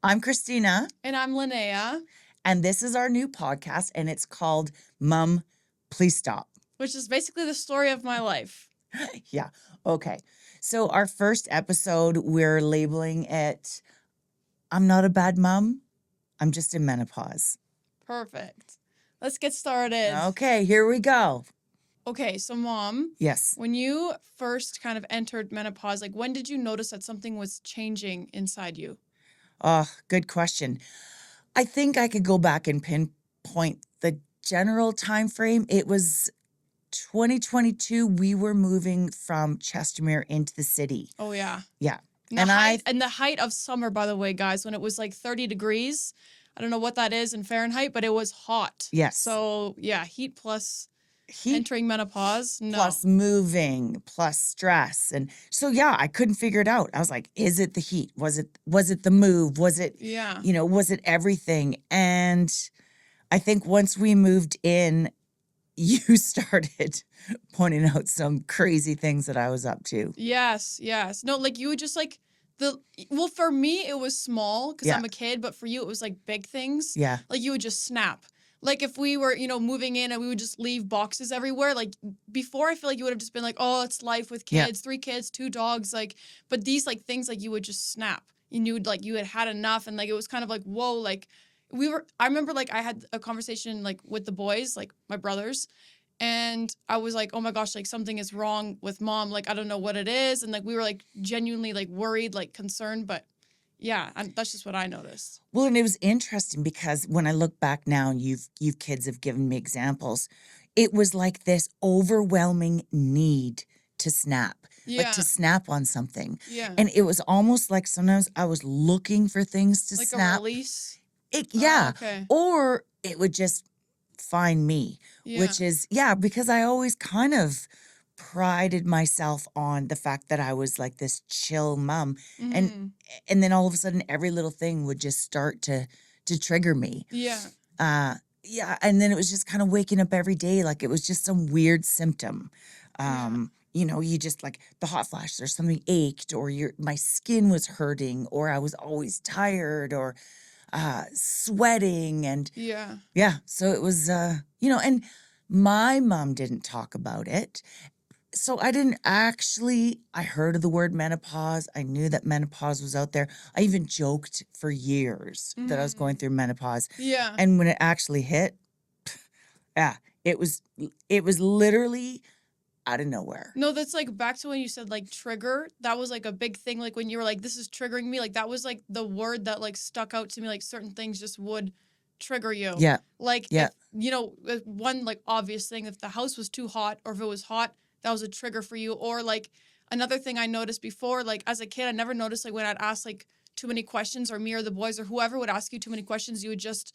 I'm Christina, And I'm Linnea, and this is our new podcast, and it's called Mom, Please Stop. which is basically the story of my life. Yeah, okay. So, our first episode, we're labeling it I'm Not a Bad Mom, I'm Just in Menopause. Perfect. Let's get started. Okay, here we go. Okay, so Mom, Yes. when you first kind of entered menopause, like when did you notice that something was changing inside you? Oh, good question. I think I could go back and pinpoint the general time frame. It was 2022. We were moving from Chestermere into the city. Oh yeah. Yeah. And And the height of summer, by the way, guys, when it was like 30 degrees. I don't know what that is in Fahrenheit, but it was hot. Yes. So yeah, heat plus heat entering menopause. No. plus moving plus stress. And so yeah, I couldn't figure it out. I was like, is it the heat? Was it the move? Was it, Yeah. was it everything? And I think once we moved in, you started pointing out some crazy things that I was up to. Yes, yes. No, like you would just like for me it was small because Yeah. I'm a kid, but for you it was like big things. Yeah. Like you would just snap. Like if we were, moving in and we would just leave boxes everywhere, like before I feel like you would have just been like, oh, it's life with Yeah. kids, 3 kids, 2 dogs, like, but these like things like you would just snap. You knew like you had enough and like it was kind of like, whoa, like I remember like I had a conversation like with the boys, like my brothers, and I was like, oh my gosh, like something is wrong with Mom. Like, I don't know what it is. And like, we were like genuinely like worried, like concerned. But yeah, that's just what I noticed. Well, and it was interesting because when I look back now, and you've kids have given me examples, it was like this overwhelming need to snap, Yeah. like to snap on something. Yeah. And it was almost like sometimes I was looking for things to like snap. a release. Yeah. Okay. Or it would just find me, Yeah. which is, because I always kind of prided myself on the fact that I was like this chill mom. Mhm. And then all of a sudden every little thing would just start to trigger me. Yeah. Yeah, and then it was just kind of waking up every day like it was just some weird symptom. You just like the hot flashes or something ached or my skin was hurting or I was always tired or sweating and Yeah. so it was and my mom didn't talk about it. So I heard of the word menopause. I knew that menopause was out there. I even joked for years that I was going through menopause. Yeah. And when it actually hit, yeah, it was literally out of nowhere. No, that's like back to when you said like trigger. That was like a big thing. Like when you were like, this is triggering me. Like that was like the word that like stuck out to me. Like certain things just would trigger you. Yeah. Like Yeah. if, one like obvious thing, if the house was too hot or if it was hot, that was a trigger for you. Or like another thing I noticed before, like as a kid, I never noticed like when I'd ask like too many questions or me or the boys or whoever would ask you too many questions, you would just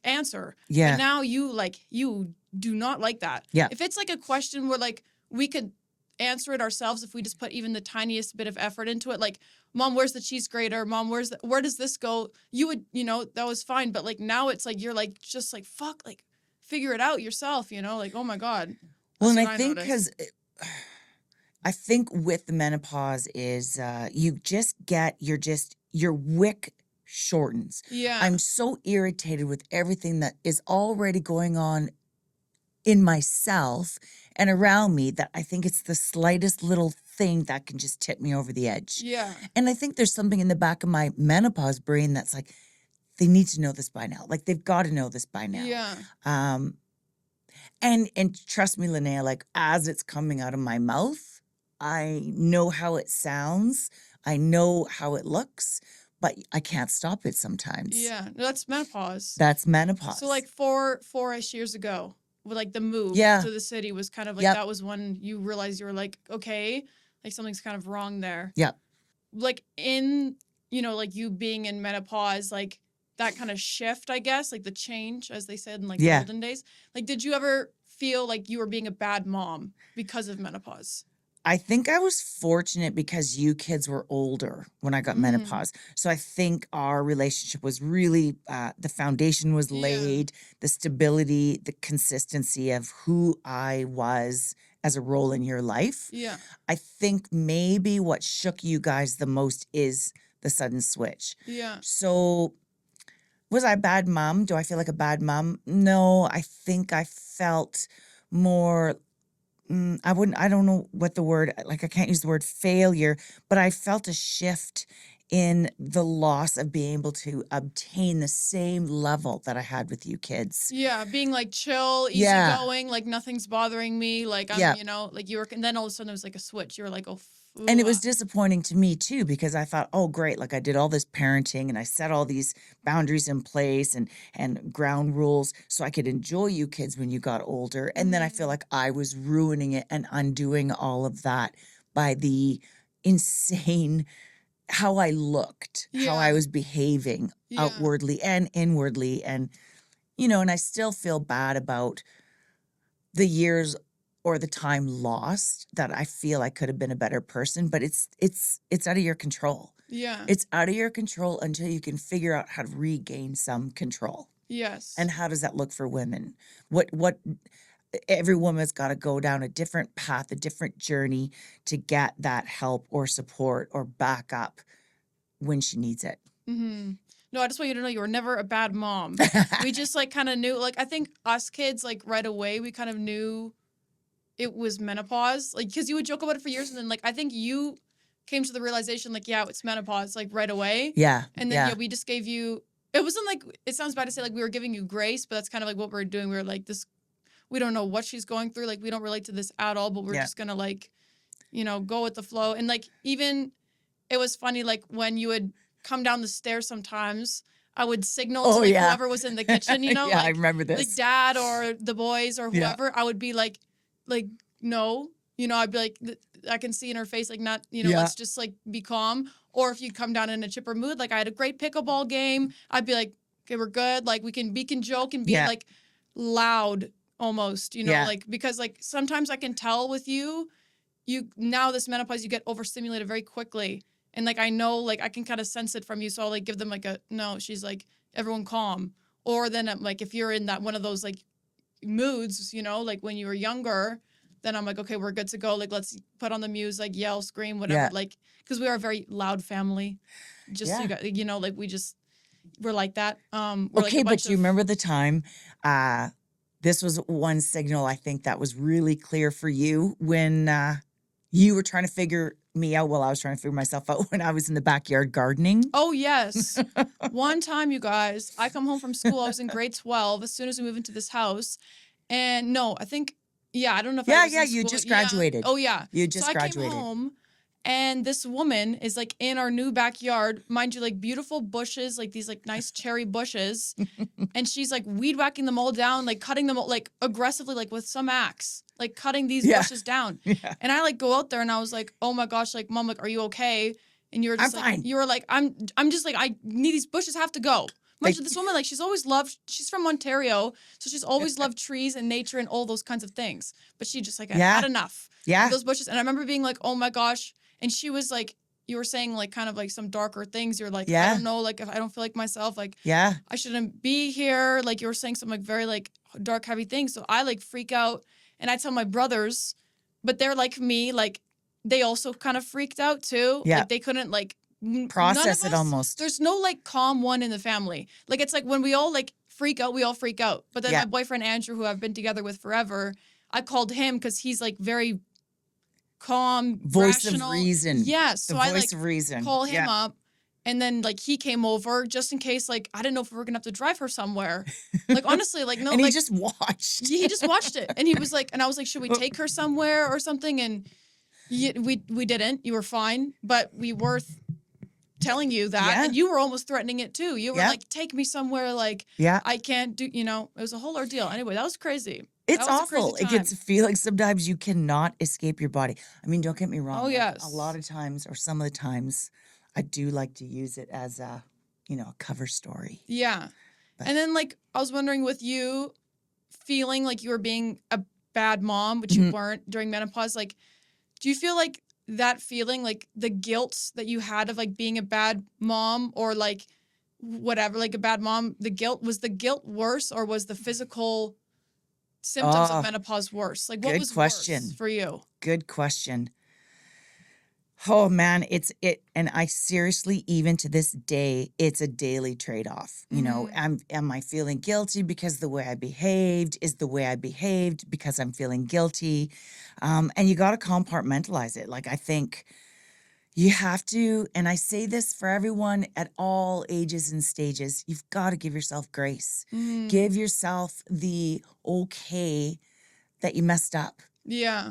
answer. Yeah. But now you do not like that. Yeah. If it's like a question where like we could answer it ourselves if we just put even the tiniest bit of effort into it, like, Mom, where's the cheese grater? Mom, where does this go? You would, that was fine. But like now it's like you're like just like fuck, like figure it out yourself, like, oh my God. Well, and I think because I think with the menopause is your wick shortens. Yeah. I'm so irritated with everything that is already going on in myself and around me that I think it's the slightest little thing that can just tip me over the edge. Yeah. And I think there's something in the back of my menopause brain that's like, they need to know this by now. Like they've got to know this by now. Yeah. And trust me, Linnea, like as it's coming out of my mouth, I know how it sounds. I know how it looks, but I can't stop it sometimes. Yeah. No, that's menopause. That's menopause. So like four-ish years ago, with like the move Yeah. to the city was kind of like, Yep. that was when you realized you were like, okay, like something's kind of wrong there. Yep. Like in, like you being in menopause, like that kind of shift, I guess, like the change, as they said in like the olden days. Like, did you ever feel like you were being a bad mom because of menopause? I think I was fortunate because you kids were older when I got menopause. So I think our relationship was really, the foundation was laid, the stability, the consistency of who I was as a role in your life. Yeah. I think maybe what shook you guys the most is the sudden switch. Yeah. So was I a bad mom? Do I feel like a bad mom? No, I think I felt more I don't know what the word, like I can't use the word failure, but I felt a shift in the loss of being able to obtain the same level that I had with you kids. Yeah, being like chill, Yeah. easygoing, like nothing's bothering me. Like I'm, Yeah. like you were, and then all of a sudden there was like a switch. You were like, oh, And ooh, it was disappointing to me too, because I thought, oh, great. Like I did all this parenting and I set all these boundaries in place and ground rules so I could enjoy you kids when you got older. And then I feel like I was ruining it and undoing all of that by the insane how I looked, how I yeah, was behaving yeah, outwardly and inwardly. And, and I still feel bad about the years or the time lost that I feel I could have been a better person, but it's out of your control. yeah, It's out of your control until you can figure out how to regain some control. yes, And how does that look for women? What every woman's got to go down a different path, a different journey to get that help or support or backup when she needs it. mm-hmm. No, I just want you to know you were never a bad mom. We just like kind of knew, like I think us kids, like right away, we kind of knew it was menopause, like because you would joke about it for years, and then like I think you came to the realization, like yeah, it's menopause, like right away, Yeah. and then Yeah. yeah, we just gave you. It wasn't like it sounds bad to say like we were giving you grace, but that's kind of like what we are doing. We were like this. We don't know what she's going through. Like we don't relate to this at all, but we're Yeah. just gonna like, go with the flow. And like even it was funny like when you would come down the stairs sometimes. I would signal to Oh like yeah. whoever was in the kitchen, Yeah, I remember like this. dad or the boys or Yeah. whoever. I would be like no, I'd be like I can see in her face like not, Yeah. let's just like be calm. Or if you'd come down in a chipper mood, like I had a great pickleball game, I'd be like, okay, we're good. Like we can joke and be Yeah. like loud almost, Yeah. like because like sometimes I can tell with you now this menopause you get overstimulated very quickly. And like I know like I can kind of sense it from you. So I'll like give them like a no, she's like everyone calm. Or then I'm like if you're in that one of those like moods, like when you were younger, then I'm like, okay, we're good to go. Like let's put on the music, like yell, scream, whatever. Yeah. Like because we are a very loud family. Just so Yeah. you got, like we're like that. We're like Okay, a but bunch do you of remember the time this was one signal I think that was really clear for you when you were trying to figure me out while I was trying to figure myself out when I was in the backyard gardening. Oh, yes. One time, you guys, I come home from school. I was in grade 12 as soon as we moved into this house. And no, I think, yeah, I don't know if I Yeah, was yeah, in you school. just Yeah. graduated. Oh, yeah. You So just I came graduated. home and this woman is like in our new backyard, mind you, like beautiful bushes, like these like nice cherry bushes. And she's like weed whacking them all down, like cutting them all, like aggressively, like with some axe, like cutting these Yeah. bushes down. Yeah. And I like go out there and I was like, oh my gosh, like mom, like, are you okay? And you were just I'm like, fine. you were like, I'm just like, I need these bushes have to go. Mind you, this woman, like, she's from Ontario, so she's always loved trees and nature and all those kinds of things. But she just like Yeah. had enough Yeah. of those bushes. And I remember being like, oh my gosh. And she was like, you were saying like kind of like some darker things. You're like, I Yeah. don't know, like if I don't feel like myself, like Yeah. I shouldn't be here. Like you were saying some like very like dark, heavy things. So I like freak out and I tell my brothers, but they're like me, like they also kind of freaked out too. Yeah. Like they couldn't like none Process of it us, almost. there's no like calm one in the family. Like it's like when we all like freak out, we all freak out. But then Yeah. my boyfriend Andrew, who I've been together with forever, I called him because he's like very calm, Voice rational. of reason. Yes. The So I voice like of reason. call him Yeah. up. And then like he came over just in case like I didn't know if we were gonna have to drive her somewhere. Like honestly, like no, And he like just watched. he just watched it and he was like, and I was like, should we take her somewhere or something? And we didn't. You were fine, but we were telling you that, Yeah. and you were almost threatening it too. You were Yeah. like, take me somewhere. Like Yeah. I can't do. It was a whole ordeal. Anyway, that was crazy. It's That was a crazy awful. It time. gets to feel like sometimes you cannot escape your body. I mean, don't get me wrong. Oh, like, yes. A lot of times, or some of the times, I do like to use it as a cover story. Yeah. But- And then like I was wondering with you feeling like you were being a bad mom, which you weren't during menopause, like do you feel like that feeling, like the guilt that you had of like being a bad mom or like whatever, like a bad mom, was the guilt worse or was the physical symptoms of menopause worse? Like what good was question. worse for you? Good question. Oh man, and I seriously, even to this day, it's a daily trade-off. Am I feeling guilty because the way I behaved is the way I behaved because I'm feeling guilty? And you got to compartmentalize it. Like, I think you have to, and I say this for everyone at all ages and stages, you've got to give yourself grace. Give yourself the okay that you messed up. Yeah.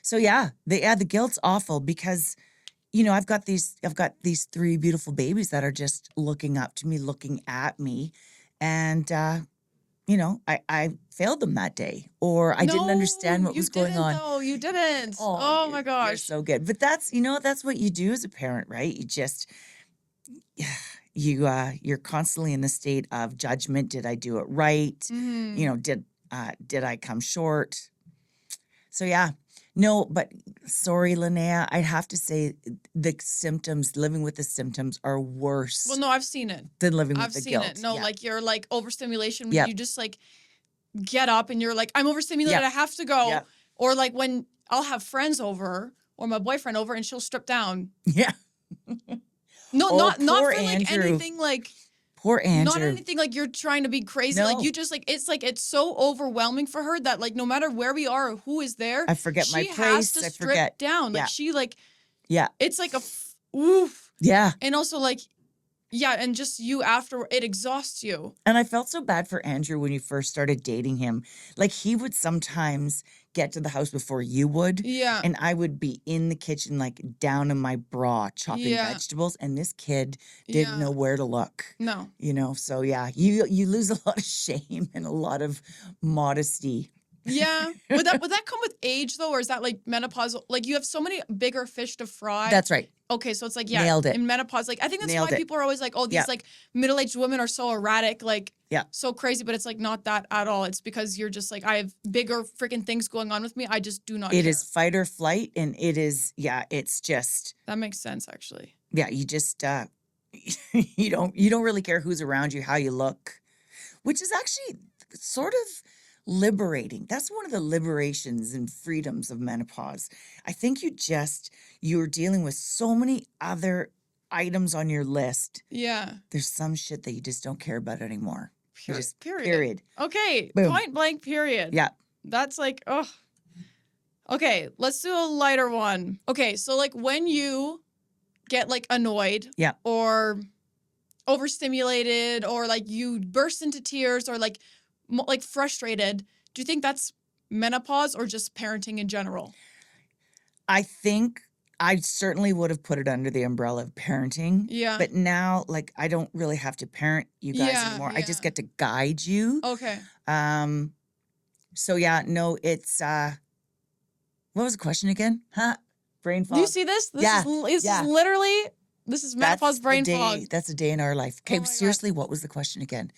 So yeah, the guilt's awful because I've got these three beautiful babies that are just looking up to me, looking at me, and I failed them that day, or I didn't understand what you was going didn't on. though. You didn't. Oh, Oh my you're gosh. so good. But that's what you do as a parent, right? You just you're constantly in the state of judgment. Did I do it right? Did I come short? So yeah. No, but sorry, Linnea, I'd have to say the symptoms, living with the symptoms are worse Well, no, I've seen it. than living with I've the seen guilt. it. No, Yeah. like you're like overstimulation when Yep. you just like get up and you're like, I'm overstimulated, Yep. I have to go. Yep. Or like when I'll have friends over or my boyfriend over and she'll strip down. Yeah. No, Oh, not poor for like Andrew. anything like Poor Andrew. not anything like you're trying to be crazy. No. Like you just like it's so overwhelming for her that like no matter where we are or who is there, I forget my she has place. to I strip forget. down. Like Yeah. she like Yeah. it's like oof. Yeah. And also like yeah, and just you after it exhausts you. And I felt so bad for Andrew when you first started dating him. Like, he would sometimes get to the house before you would. Yeah. And I would be in the kitchen, like down in my bra, chopping Yeah. vegetables. And this kid didn't know where to look. No. So yeah, you lose a lot of shame and a lot of modesty. Yeah. Would that come with age though, or is that like menopause? Like you have so many bigger fish to fry. That's right. Okay, so it's like Nailed it. in menopause. Like I think that's Nailed why it. people are always like, oh, these Yeah. like middle-aged women are so erratic, like Yeah. so crazy, but it's like not that at all. It's because you're just like, I have bigger freaking things going on with me. I just do not It care. is fight or flight, and it is, it's just, That makes sense actually. yeah, you just you don't really care who's around you, how you look, which is actually sort of liberating. That's one of the liberations and freedoms of menopause. I think you're dealing with so many other items on your list. Yeah. There's some shit that you just don't care about anymore. You just Period. Okay. Boom. Point blank period. Yeah. That's like, oh. Okay, let's do a lighter one. Okay, so like when you get like annoyed Yeah. or overstimulated or like you burst into tears or like like frustrated, do you think that's menopause or just parenting in general? I think I certainly would have put it under the umbrella of parenting. Yeah. But now, like, I don't really have to parent you guys Yeah, anymore. I just yeah. get to guide you. Okay. So yeah, no, it's what was the question again? Huh? Brain fog. Do you see this? This Yeah, is yeah. literally this is menopause brain the day, fog. That's a day in our life. Okay, Oh my God. seriously, what was the question again?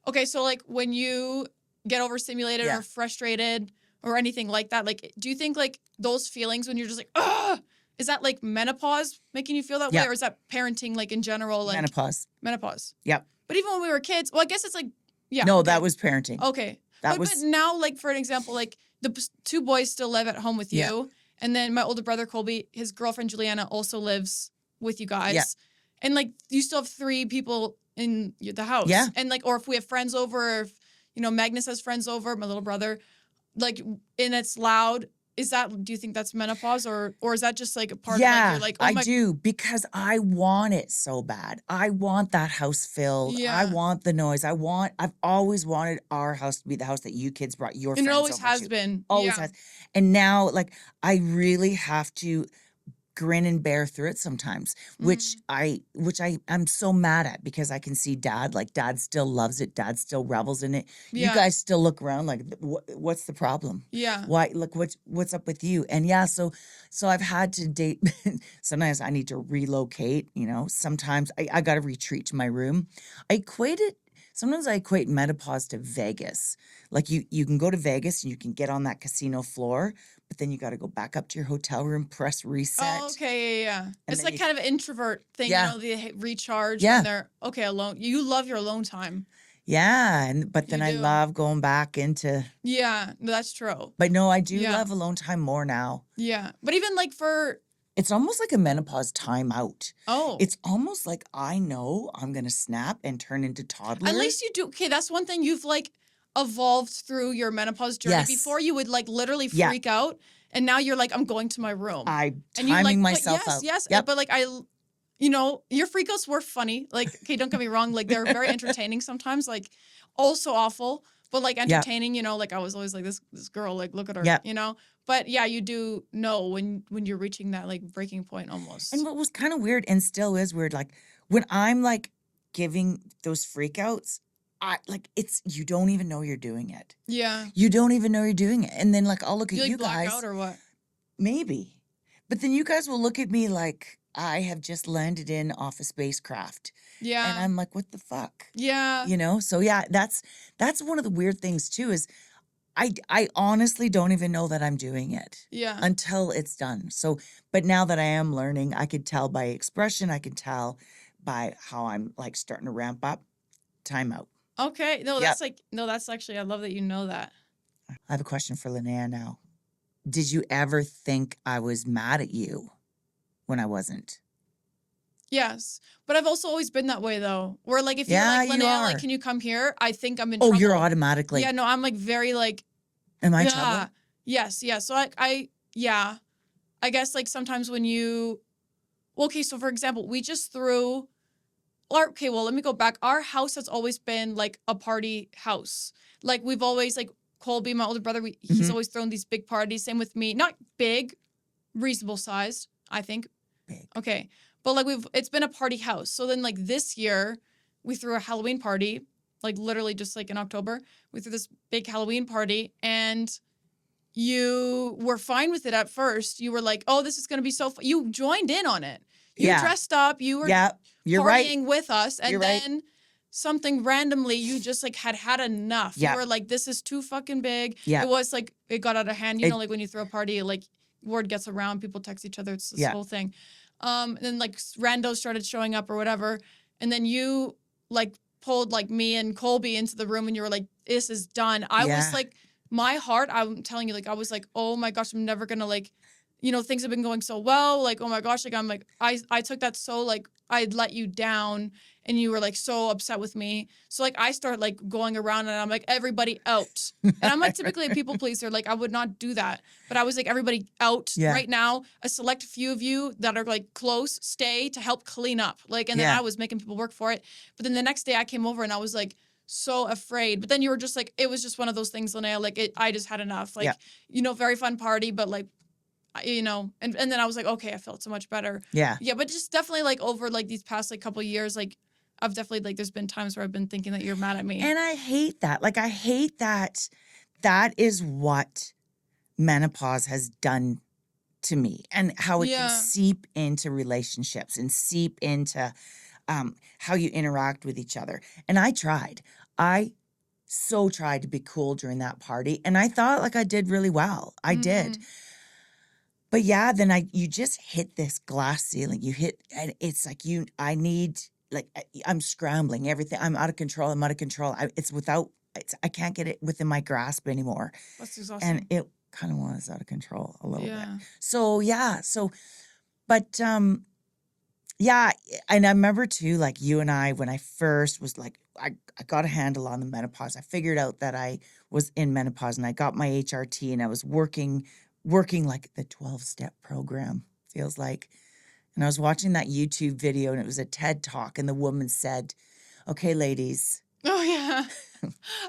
Okay, so like when you get overstimulated Yeah. or frustrated or anything like that, like do you think like those feelings when you're just like, ugh, is that like menopause making you feel that Yeah. way? Or is that parenting like in general? Like Menopause. Yep. But even when we were kids, well, I guess it's like, yeah. No, okay. that was parenting. Okay. That but was now, like for an example, like the two boys still live at home with you. Yeah. And then my older brother, Colby, his girlfriend, Juliana, also lives with you guys. Yeah. And like you still have three people in the house. Yeah. And like, or if we have friends over, or if, Magnus has friends over, my little brother, like, and it's loud. Do you think that's menopause or is that just like a part of like, you're like, oh I my. do, because I want it so bad. I want that house filled. Yeah. I want the noise. I've always wanted our house to be the house that you kids brought your And friends it always over has to. been. Always Yeah. has. And now, like, I really have to grin and bear through it sometimes, which I'm so mad at, because I can see dad still loves it. Dad still revels in it. Yeah. You guys still look around like, what's the problem? Yeah. Why, look, what's up with you? And yeah, so I've had to date. Sometimes I need to relocate, sometimes I got to retreat to my room. Sometimes I equate menopause to Vegas. Like you can go to Vegas and you can get on that casino floor, but then you got to go back up to your hotel room, press reset. Oh, okay, yeah. It's then like kind of an introvert thing, Yeah. they recharge Yeah. when they're alone. You love your alone time. Yeah, but then You I do. love going back into. Yeah, no, that's true. But no, I do Yeah. love alone time more now. Yeah, but even like for It's almost like a menopause timeout. Oh. It's almost like I know I'm going to snap and turn into toddler. At least you do. Okay, that's one thing you've like evolved through your menopause journey. Yes. Before you would like literally Yeah. freak out, and now you're like, I'm going to my room. I'm And you like timing put- myself yes, out. yes. Yep. But like you know, your freakouts were funny. Like, okay, don't get me wrong. Like they're very entertaining sometimes. Like also awful, but like entertaining. You know, like I was always like this girl. Like look at her. Yep. You know. But yeah, you do know when you're reaching that like breaking point almost. And what was kind of weird and still is weird, like when I'm like giving those freakouts, you don't even know you're doing it. Yeah. You don't even know you're doing it. And then like I'll look at You you like black guys. out or what? Maybe. But then you guys will look at me like I have just landed in off a spacecraft. Yeah. And I'm like, what the fuck? Yeah. You know? So yeah, that's one of the weird things too is I honestly don't even know that I'm doing it. Yeah. Until it's done. So, but now that I am learning, I could tell by expression, I can tell by how I'm like starting to ramp up. Timeout. Okay. No, Yep. that's actually, I love that you know that. I have a question for Linnea now. Did you ever think I was mad at you when I wasn't? Yes. But I've also always been that way though. Where like if Yeah, you're like, you Linnea, like, are. can you come here? I think I'm in Oh, trouble. you're automatically. Yeah, no, I'm like very like, Am I in yeah. trouble? Yes, yeah. So yeah. I guess like sometimes when you, well, okay, so for example, we just threw, okay, well, let me go back. Our house has always been like a party house. Like we've always like, Colby, my older brother, he's Mhm. always thrown these big parties. Same with me. Not big, reasonable sized, I think. Big. Okay. But like it's been a party house. So then like this year we threw a Halloween party, like literally just like in October. We threw this big Halloween party and you were fine with it at first. You were like, oh, this is going to be so fun. You joined in on it. You Yeah. dressed up. You were Yeah, you're partying right. with us. And You're right. then something randomly, you just like had enough. Yeah. You were like, this is too fucking big. Yeah. It was like, it got out of hand. You It- know, like when you throw a party, like word gets around, people text each other. It's this Yeah. whole thing. And then like randos started showing up or whatever. And then you like pulled like me and Colby into the room and you were like, this is done. I Yeah. was like, my heart, I'm telling you, like, I was like, oh my gosh, I'm never gonna like, you know, things have been going so well. Like, oh my gosh, like I'm like, I took that so like I'd let you down and you were like so upset with me. So like I start like going around and I'm like, everybody out. And I'm like typically a people pleaser. Like I would not do that. But I was like, everybody out Yeah. right now. A select few of you that are like close, stay to help clean up. Like, and then Yeah. I was making people work for it. But then the next day I came over and I was like, so afraid. But then you were just like, it was just one of those things, Linnea, like I just had enough. Like, Yeah. you know, very fun party, but like, you know, and then I was like, okay, I felt so much better. Yeah. Yeah, but just definitely like over like these past like couple of years, like I've definitely like there's been times where I've been thinking that you're mad at me. And I hate that. Like, I hate that is what menopause has done to me and how it Yeah. can seep into relationships and seep into how you interact with each other. And I tried. I so tried to be cool during that party. And I thought like I did really well. I did. Mhm. But yeah, then you just hit this glass ceiling. You hit, and it's like I need, like, I'm scrambling everything. I'm out of control. I'm out of control. I can't get it within my grasp anymore. That's exhausting. And it kind of was out of control a little Yeah. bit. So yeah, but yeah, and I remember too, like you and I, when I first was like, I got a handle on the menopause. I figured out that I was in menopause and I got my HRT and I was working like the 12-step program, feels like. And I was watching that YouTube video and it was a TED Talk and the woman said, okay, ladies, Oh yeah.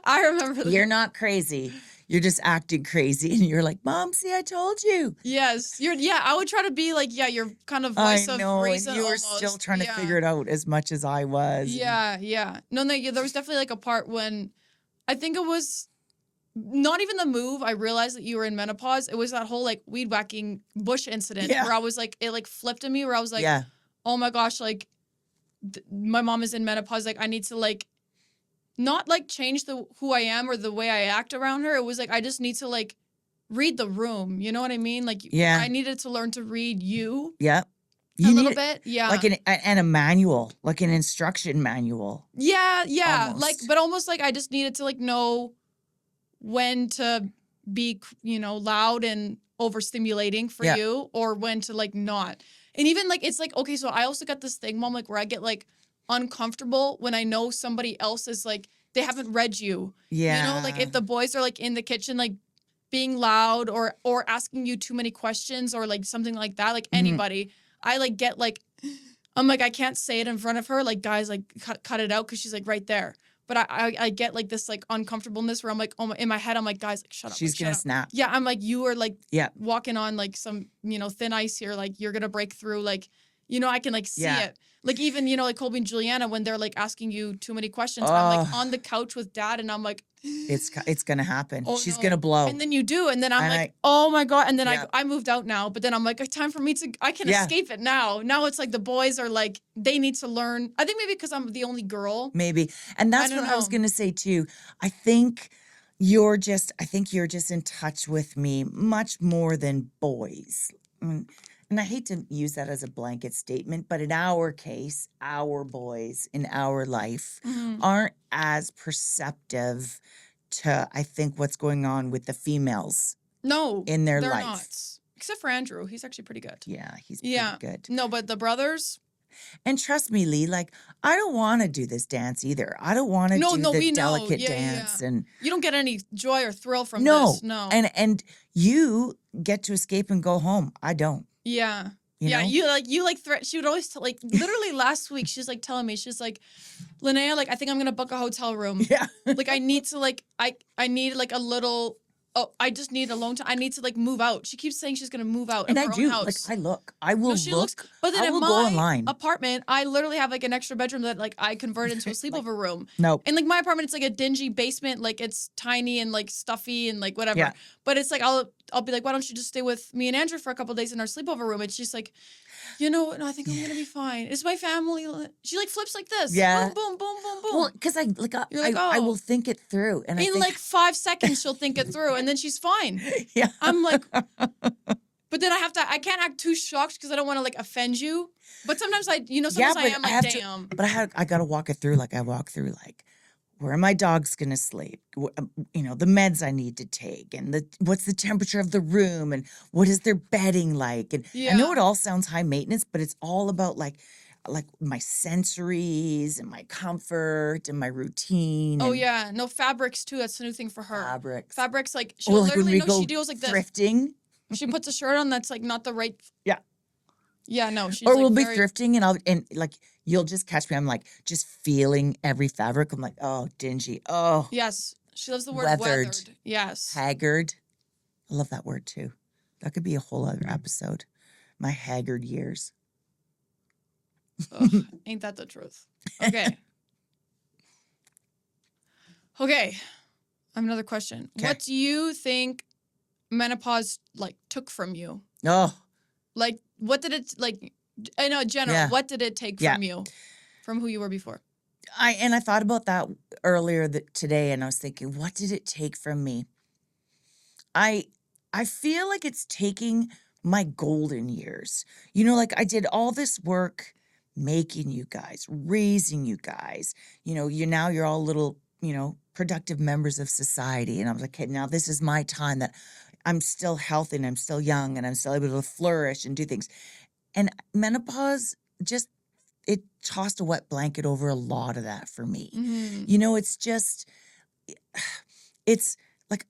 I remember that. you're not crazy. You're just acting crazy. And you're like, Mom, see, I told you. Yes. I would try to be like, yeah, your kind of voice I know, of and reason. you were almost. still trying to Yeah. figure it out as much as I was. Yeah, yeah. No, yeah, there was definitely like a part when I think it was not even the move. I realized that you were in menopause. It was that whole like weed whacking bush incident Yeah. where I was like, it like flipped in me where I was like, yeah, oh my gosh, like my mom is in menopause. Like I need to like not like change who I am or the way I act around her. It was like I just need to like read the room. You know what I mean? Like Yeah. I needed to learn to read you yeah. a little bit. Yeah. Like and a manual, like an instruction manual. Yeah. Almost. Like, but almost like I just needed to like know when to be, you know, loud and overstimulating for Yeah. you or when to like not. And even like it's like, okay, so I also got this thing, Mom, like where I get like uncomfortable when I know somebody else is like they haven't read you. You know, like Yeah. if the boys are like in the kitchen like being loud or asking you too many questions or like something like that, like Mhm. anybody, I like get like I'm like I can't say it in front of her, like guys like cut it out because she's like right there. But I get like this like uncomfortableness where I'm like, oh my, in my head I'm like, guys, like shut up, She's like gonna shut up. snap. Yeah, I'm like you are like Yeah. walking on like some thin ice here, like you're gonna break through, like I can like see Yeah. it. Like even like Colby and Juliana when they're like asking you too many questions, I'm like on the couch with Dad and I'm like, It's gonna happen. oh She's no. gonna blow. And then you do, and then I'm And like, oh my God. And then Yeah. I moved out now, but then I'm like, time for me to, I can Yeah. escape it now. Now it's like the boys are like, they need to learn. I think maybe because I'm the only girl. Maybe. And that's don't what I was know. gonna say too. I think you're just in touch with me much more than boys. And I hate to use that as a blanket statement, but in our case, our boys in our life Mhm. aren't as perceptive to, I think, what's going on with the females No, in their they're life. not. Except for Andrew. He's actually pretty good. Yeah, he's Yeah. pretty good. No, but the brothers, And trust me, Lee, like, I don't want to do this dance either. I don't want to no, do no, the we know. delicate Yeah, yeah, dance yeah. and You don't get any joy or thrill from no. this. No. And you get to escape and go home. I don't. Yeah. You Yeah, know? you like she would always like literally last week she's like telling me, she's like, Linnea, like I think I'm gonna book a hotel room. Yeah. Like I need to like I need like a little, I just need alone time. I need to like move out. She keeps saying she's gonna move out And of I her do. own house. Like, I will No, she look. looks, but then I in will go my online. apartment, I literally have like an extra bedroom that like I converted into a sleepover room. Nope. And like my apartment, it's like a dingy basement, like it's tiny and like stuffy and like whatever. Yeah. But it's like I'll be like, why don't you just stay with me and Andrew for a couple of days in our sleepover room? And she's like, no, I think I'm gonna be fine. It's my family. She like flips like this. Yeah. Boom, boom, boom, boom, boom. Well, because You're like, I will oh. think it through. And I In think, like 5 seconds, she'll think it through, and then she's fine. yeah. I'm like, but then I can't act too shocked because I don't want to like offend you. But sometimes sometimes I am like, damn. But I got to walk it through. Like I walk through like, where are my dogs going to sleep? The meds I need to take and what's the temperature of the room and what is their bedding like? And I know it all sounds high maintenance, but it's all about like my sensories and my comfort and my routine. Oh and yeah, no fabrics too. That's the new thing for her. Fabrics like she'll like when literally we know go she deals like this. thrifting. She puts a shirt on that's like not the right. Yeah. Yeah, no, she's Or like we'll be very... thrifting and like you'll just catch me. I'm like just feeling every fabric. I'm like, oh, dingy. Oh, Yes, she loves the word weathered. Yes. Haggard. I love that word too. That could be a whole other episode. My haggard years. Ugh, ain't that the truth? Okay. Okay. I have another question. 'Kay. What do you think menopause like took from you? Oh, Like, what did it like? I know, general. Yeah. What did it take Yeah. from you, from who you were before? I thought about that earlier today, and I was thinking, what did it take from me? I feel like it's taking my golden years. Like I did all this work making you guys, raising you guys. You're all little, productive members of society. And I was like, okay, now this is my time that I'm still healthy and I'm still young and I'm still able to flourish and do things. And menopause just, it tossed a wet blanket over a lot of that for me. Mm-hmm. It's just, it's like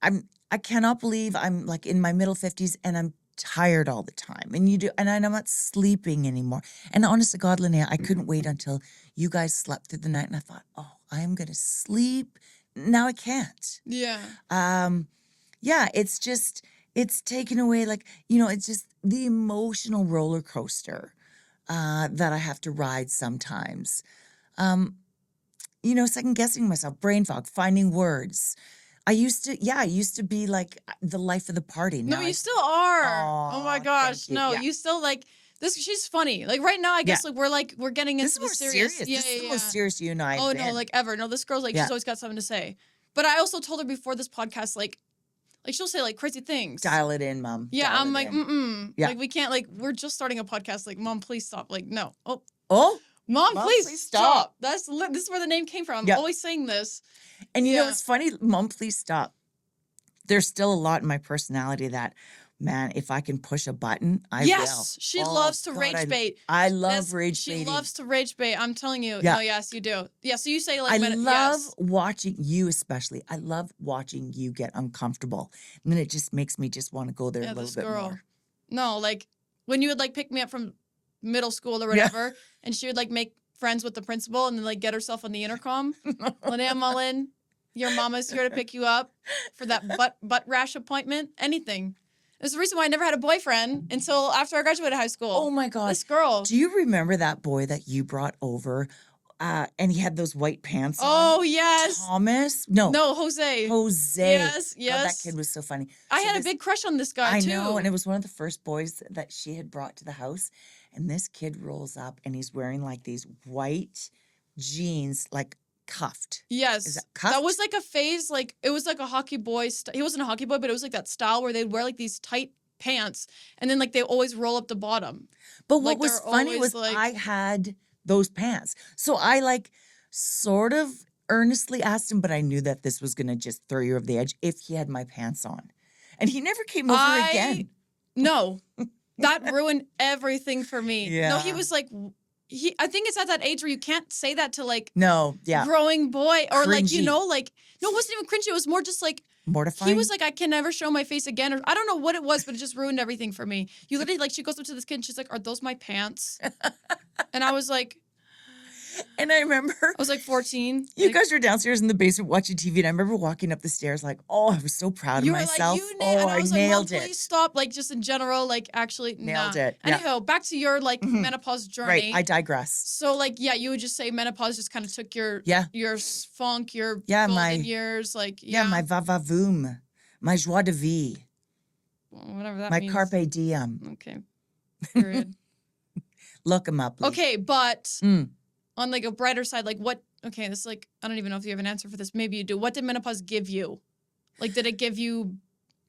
I cannot believe I'm like in my middle 50s and I'm tired all the time. And I'm not sleeping anymore. And honest to God, Linnea, I couldn't wait until you guys slept through the night and I thought, oh, I'm going to sleep. Now I can't. Yeah. Yeah, it's taken away like, it's just the emotional roller coaster that I have to ride sometimes. Second guessing myself, brain fog, finding words. I used to be like the life of the party. No, Now you still are. Oh my Aw, gosh. thank you. No, Yeah. you still like this. She's funny. Like right now, I guess like we're getting This into is the more serious. serious. Yeah, This is yeah, the yeah. most serious you and I have Oh been. no, like ever. No, this girl's like she's always got something to say. But I also told her before this podcast, like she'll say like crazy things. Dial it in, Mom. Yeah, Dial I'm it like, in. Yeah. like we can't, like we're just starting a podcast. Like, Mom, please stop. Like, no. Oh, Mom, please stop. This is where the name came from. I'm Yeah. always saying this. And it's funny, Mom, please stop. There's still a lot in my personality that man, if I can push a button, I will. Yes, she Oh, loves to God, rage bait. I love That's- rage She baiting. loves to rage bait. I'm telling you. Yeah. No, yes, you do. Yeah, so you say like I love yes. watching you, especially. I love watching you get uncomfortable. And then it just makes me just want to go there a Yeah, little this bit girl. more. No, like when you would like pick me up from middle school or Yeah. whatever, and she would like make friends with the principal and then like get herself on the intercom. Linnea Mullen, your mama's here to pick you up for that butt rash appointment. Anything. There's the reason why I never had a boyfriend until after I graduated high school. Oh my God. This girl. Do you remember that boy that you brought over? And he had those white pants on? Oh yes. Thomas? No. No, Jose. Jose. Yes, God, that yes. kid was so funny. I So had a this- big crush on this guy too. I know, and it was one of the first boys that she had brought to the house. And this kid rolls up and he's wearing like these white jeans, like cuffed. Yes. Is that That cuffed? was like a phase, like it was like a hockey boy. He wasn't a hockey boy, but it was like that style where they'd wear like these tight pants and then like they always roll up the bottom. But like, what was they're funny always, was like- I had those pants. So I like sort of earnestly asked him, but I knew that this was going to just throw you over the edge if he had my pants on. And he never came over again. No. That ruined everything for me. No, Yeah. he was like I think it's at that age where you can't say that to like No, yeah. growing boy or like, you Cringy. know, like no, it wasn't even cringy. It was more just like Mortifying. he was like, I can never show my face again. Or I don't know what it was, but it just ruined everything for me. You literally like she goes up to this kid and she's like, are those my pants? And I was like and I remember 14. you like, guys were downstairs in the basement watching TV, and I remember walking up the stairs like, oh, I was so proud of you were myself. like, Oh, and I was nailed like, Mom, it. please stop. Like just in general, like actually Nailed nah. it. Yeah. Anyhow, back to your like Mhm. menopause journey. Right, I digress. So like yeah, you would just say menopause just kind of took your Yeah. funk, your Yeah, golden my- years, like Yeah, my va-va-voom, my joie de vie, whatever that my means. carpe diem. Okay. Period. Look them up, Lee. Okay, but Mm. on like a brighter side, like what? Okay, this is like I don't even know if you have an answer for this. Maybe you do. What did menopause give you? Like, did it give you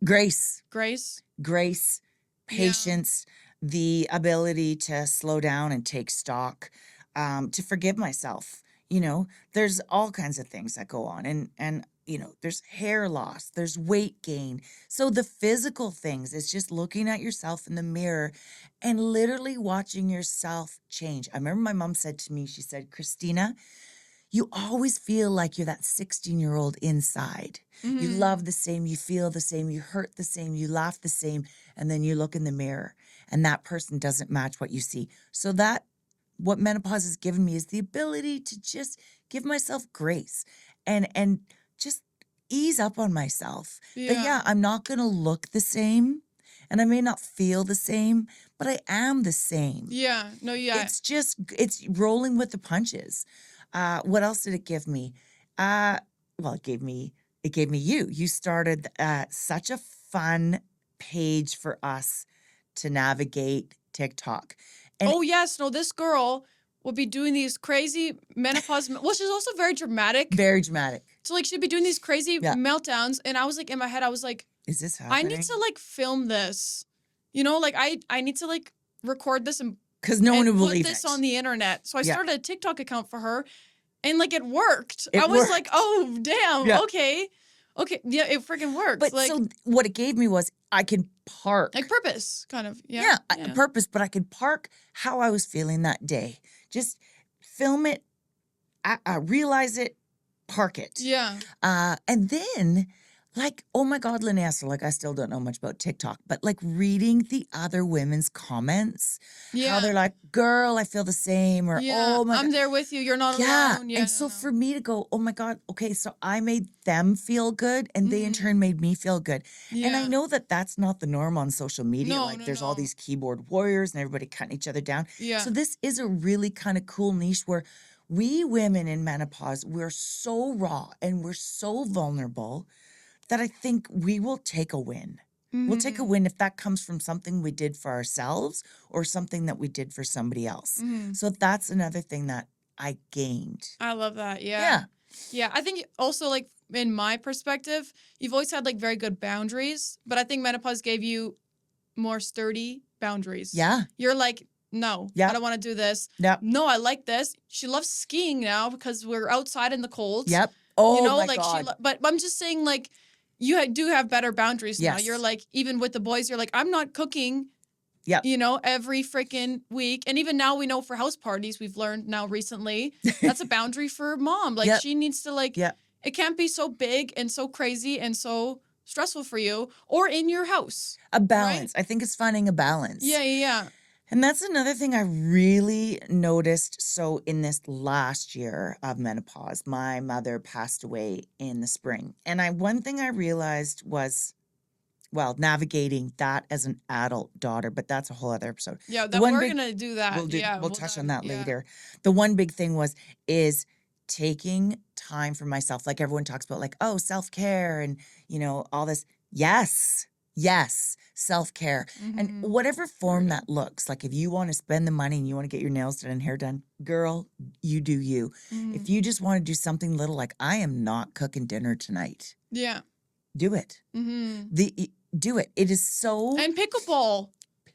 Grace, grace? grace, Yeah. patience, the ability to slow down and take stock, to forgive myself. You know, there's all kinds of things that go on, and you know, there's hair loss, there's weight gain. So the physical things, it's just looking at yourself in the mirror and literally watching yourself change. I remember my mom said to me, she said, Christina, you always feel like you're that 16-year-old inside. You Mhm. love the same, you feel the same, you hurt the same, you laugh the same, and then you look in the mirror and that person doesn't match what you see. So what menopause has given me is the ability to just give myself grace and just ease up on myself. That, yeah, I'm not going to look the same and I may not feel the same, but I am the same. Yeah. No. Yeah. It's rolling with the punches. What else did it give me? Well, it gave me you. You started such a fun page for us to navigate TikTok. And oh yes. No. This girl would be doing these crazy menopause. Well, she's also very dramatic. very dramatic. So like she'd be doing these crazy Yeah. meltdowns, and I was like in my head, I was like, Is this I happening? need to like film this. You know, like I need to like record this and Because no one and would put believe this it. on the internet. So I Yeah. started a TikTok account for her, and like it worked. It I was worked. like, oh damn, Yeah. okay, yeah, it freaking works. But like so what it gave me was I could park. purpose, kind of. Yeah, Yeah. purpose, but I could park how I was feeling that day. Just film it, realize it, park it. Yeah. And then, like, oh my God, Linnea, so like I still don't know much about TikTok, but like reading the other women's comments, Yeah. how they're like, girl, I feel the same, or Yeah. oh my I'm God. there with you. You're not Yeah. alone. Yeah. And so for me to go, oh my God, okay, so I made them feel good and they in turn made me feel good. yeah. And I know that that's not the norm on social media. No, like no, there's all no. these keyboard warriors and everybody cutting each other down. Yeah. So this is a really kind of cool niche where we women in menopause, we're so raw and we're so vulnerable that I think we will take a win. We'll take a Mhm. win if that comes from something we did for ourselves or something that we did for somebody else. Mhm. So that's another thing that I gained. I love that. Yeah. Yeah. Yeah. I think also like in my perspective, you've always had like very good boundaries, but I think menopause gave you more sturdy boundaries. Yeah. You're like, no, Yeah. I don't want to do this. Yep. No, I like this. She loves skiing now because we're outside in the cold. Yep. Oh You know, my like God. but I'm just saying, like, you do have better boundaries now. Yes. You're like, even with the boys, you're like, I'm not cooking, Yep. every freaking week. And even now we know for house parties, we've learned now recently, that's a boundary for mom. Like Yep. she needs to like, Yep. it can't be so big and so crazy and so stressful for you or in your house. A balance. I think it's finding a balance. Yeah. And that's another thing I really noticed. So in this last year of menopause, my mother passed away in the spring. And one thing I realized was, well, navigating that as an adult daughter, but that's a whole other episode. Yeah, The we're one going to do that. We'll touch on that yeah. later. The one big thing is taking time for myself. Like everyone talks about like, oh, self-care and, all this. Yes, self-care. And whatever form that looks, like if you want to spend the money and you want to get your nails done and hair done, girl, you do you. If you just want to do something little like I am not cooking dinner tonight. Yeah. Do it. Do it. It is so... And pickleball.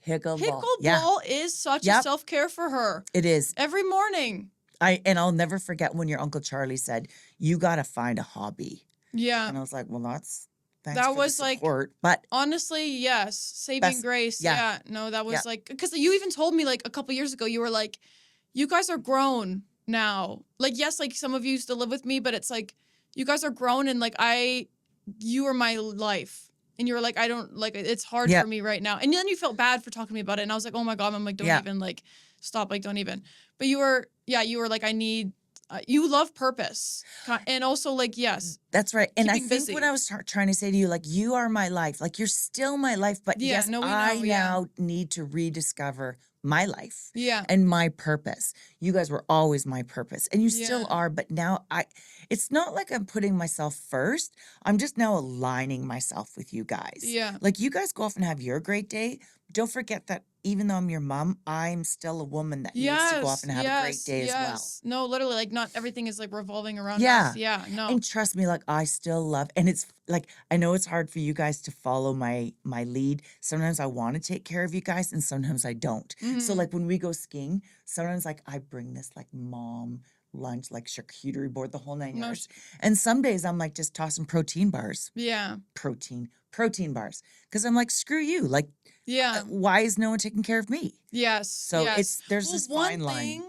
Pickleball is such a self-care for her. It is. Every morning. And I'll never forget when your Uncle Charlie said, you got to find a hobby. Yeah. And I was like, well, thanks that for was the support, but honestly, yes, saving grace. Yeah. No, that was like, because you even told me like a couple years ago, you were like, you guys are grown now. Like, yes, like some of you used to live with me, but it's like, you guys are grown and like you are my life. And you were like, I don't like, it's hard for me right now. And then you felt bad for talking to me about it. And I was like, oh my God, I'm like, don't even like stop. Like, don't even. But you were like, I need, you love purpose. And also like, yes. That's right. And I think busy. what I was trying to say to you, like, you are my life. Like, you're still my life. But yes, I now need to rediscover my life and my purpose. You guys were always my purpose and you still are. But now it's not like I'm putting myself first. I'm just now aligning myself with you guys. Yeah. Like you guys go off and have your great day. Don't forget that even though I'm your mom, I'm still a woman that needs to go off and have a great day as well. No, literally, like not everything is like revolving around us. Yeah, no. And trust me, like I still love, and it's like, I know it's hard for you guys to follow my lead. Sometimes I want to take care of you guys and sometimes I don't. So like when we go skiing, sometimes like I bring this like mom lunch, like charcuterie board, the whole 9 yards. And some days I'm like just tossing protein bars. Yeah. Protein bars. Because I'm like, screw you. Like, why is no one taking care of me? Yes. So there's this fine line. One thing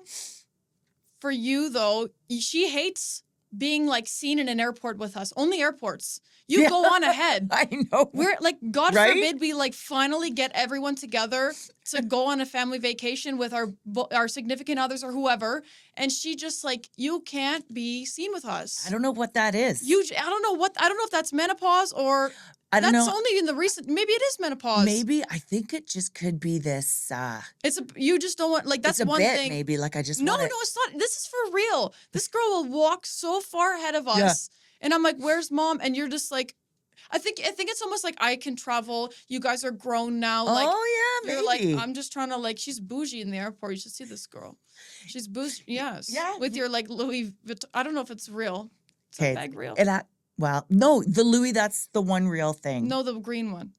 for you though, she hates being like seen in an airport with us. Only airports. You go on ahead. I know. We're like, God forbid we like finally get everyone together to go on a family vacation with our significant others or whoever. And she just like, you can't be seen with us. I don't know what that is. I don't know if that's menopause or that's only in the recent, maybe it is menopause. Maybe I think it just could be this. You just don't want, like, that's it's a one bit, thing. Maybe like I just No, want it's not. This is for real. This girl will walk so far ahead of us. And I'm like, where's mom? And you're just like, I think it's almost like I can travel. You guys are grown now. Like, maybe. You're like, I'm just trying to like, she's bougie in the airport. You should see this girl. She's bougie. Yes. Yeah. With your like Louis Vuitton. I don't know if it's real. Is that bag real? Well, no, the Louis, that's the one real thing. No, the green one.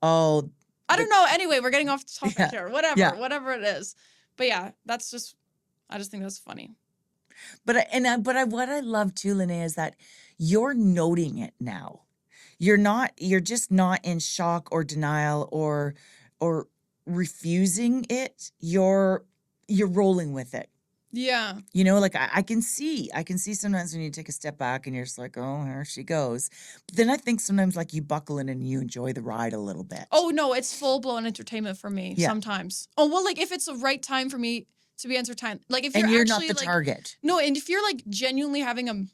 Oh. I don't know. Anyway, we're getting off the topic here. Whatever it is. But yeah, I just think that's funny. But what I love too, Linnea, is that you're noting it now. You're just not in shock or denial or refusing it. You're rolling with it. Yeah. Like I can see sometimes when you take a step back and you're just like, oh, here she goes. But then I think sometimes like you buckle in and you enjoy the ride a little bit. Oh, no, it's full-blown entertainment for me sometimes. Oh, well, like if it's the right time for me to be entertained. Like if you're not actually, the target. No, and if you're like genuinely having a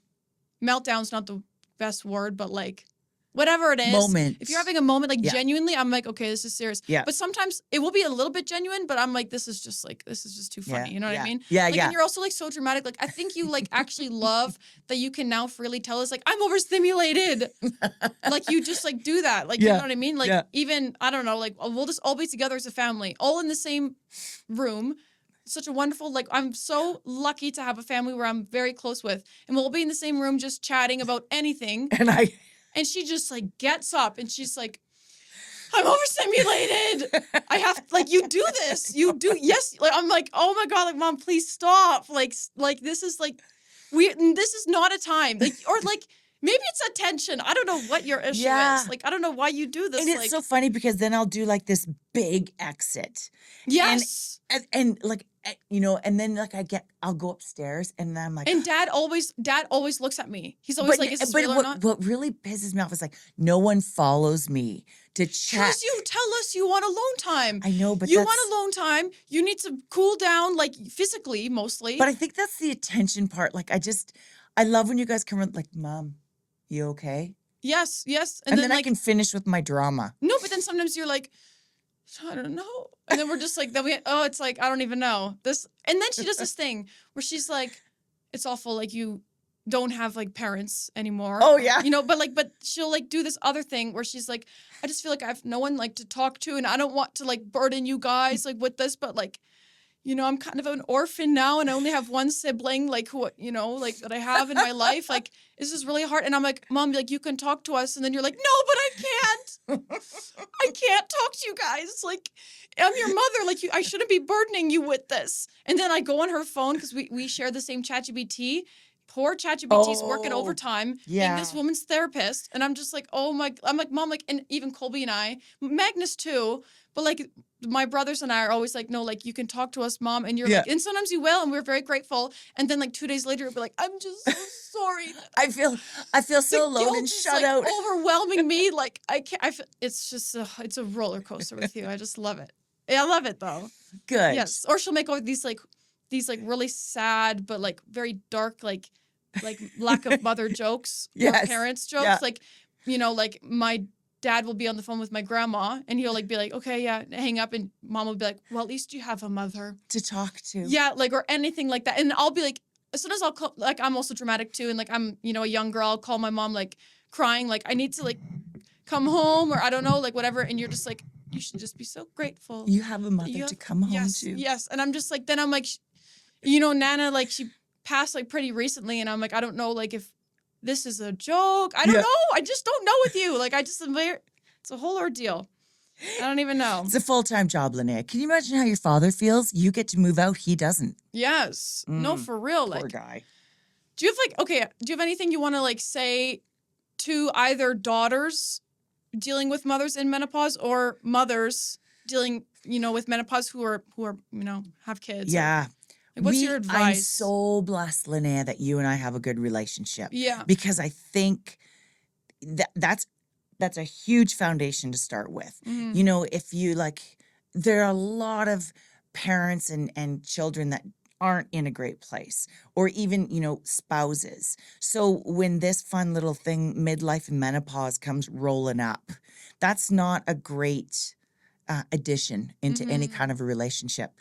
meltdown's not the best word, but like whatever it is. Moment. If you're having a moment, like genuinely, I'm like, okay, this is serious. Yeah. But sometimes it will be a little bit genuine, but I'm like, this is just too funny. You know what I mean? Yeah, like, and you're also like so dramatic. Like I think you like actually love that you can now freely tell us like, I'm overstimulated. Like you just like do that. Like, you know what I mean? Like even, I don't know, like we'll just all be together as a family, all in the same room. Such a wonderful, like, I'm so lucky to have a family where I'm very close with. And we'll be in the same room just chatting about anything. And she just, like, gets up and she's like, I'm overstimulated. I have, like, you do this. You do, yes. Like, I'm like, oh, my God, like, Mom, please stop. Like this is, like, this is not a time. Like, or, like, Maybe it's attention. I don't know what your issue Yeah. is. Like, I don't know why you do this. And it's Like, so funny because then I'll do like this big exit. And yes. like and then like I'll go upstairs and then I'm like, And dad always looks at me. He's always but like, is this but real or not? what really pisses me off is like no one follows me to check. Because you tell us you want alone time. I know, but You that's want alone time. You need to cool down, like physically mostly. but I think that's the attention part. Like I love when you guys come around like, Mom, you okay? yes. And then I like, can finish with my drama. no, but then sometimes you're like, I don't know. And then we're just like, it's like, I don't even know. This, and then she does this thing where she's like, it's awful, like you don't have like parents anymore. Oh, yeah. But she'll like do this other thing where she's like, I just feel like I have no one like to talk to and I don't want to like burden you guys like with this, but like, I'm kind of an orphan now and I only have one sibling, like who, like that I have in my life. Like, this is really hard. And I'm like, Mom, like you can talk to us. And then you're like, no, but I can't. I can't talk to you guys. Like, I'm your mother. Like, I shouldn't be burdening you with this. And then I go on her phone because we share the same ChatGPT. Poor ChatGPT's working Oh, overtime, being yeah. this woman's therapist. And I'm just like, I'm like, Mom, like, and even Colby and I, Magnus too, but like, my brothers and I are always like, no, like, you can talk to us, Mom. And you're like, and sometimes you will. And we're very grateful. And then like 2 days later, you'll be like, I'm just so sorry. I feel so alone and shut out. Overwhelming me. Like, I can't, it's just, it's a roller coaster with you. I just love it. I love it though. Good. Yes. Or she'll make all these really sad, but like very dark, like lack of mother jokes or parents jokes. Yeah. Like, like my dad will be on the phone with my grandma and he'll like be like, okay, yeah, hang up. And Mom will be like, well, at least you have a mother to talk to. Yeah. Like, or anything like that. And I'll be like, as soon as I'll call, like, I'm also dramatic too. And like, I'm, a young girl, I'll call my mom, like crying, like I need to like come home or I don't know, like whatever. And you're just like, you should just be so grateful. You have a mother to come home to. Yes. And I'm just like, then I'm like, Nana, like she passed like pretty recently. And I'm like, I don't know, like if this is a joke. I don't know. I just don't know with you. Like, it's a whole ordeal. I don't even know. It's a full-time job, Linnea. Can you imagine how your father feels? You get to move out. He doesn't. Yes. No, for real. Poor Like, guy. Do you have anything you want to like say to either daughters dealing with mothers in menopause or mothers dealing, with menopause who are, have kids? Yeah. Like, what's your advice? I'm so blessed, Linnea, that you and I have a good relationship. Yeah. Because I think that's a huge foundation to start with. Mm-hmm. If you there are a lot of parents and children that aren't in a great place, or even, spouses. So when this fun little thing, midlife and menopause, comes rolling up, that's not a great addition into any kind of a relationship.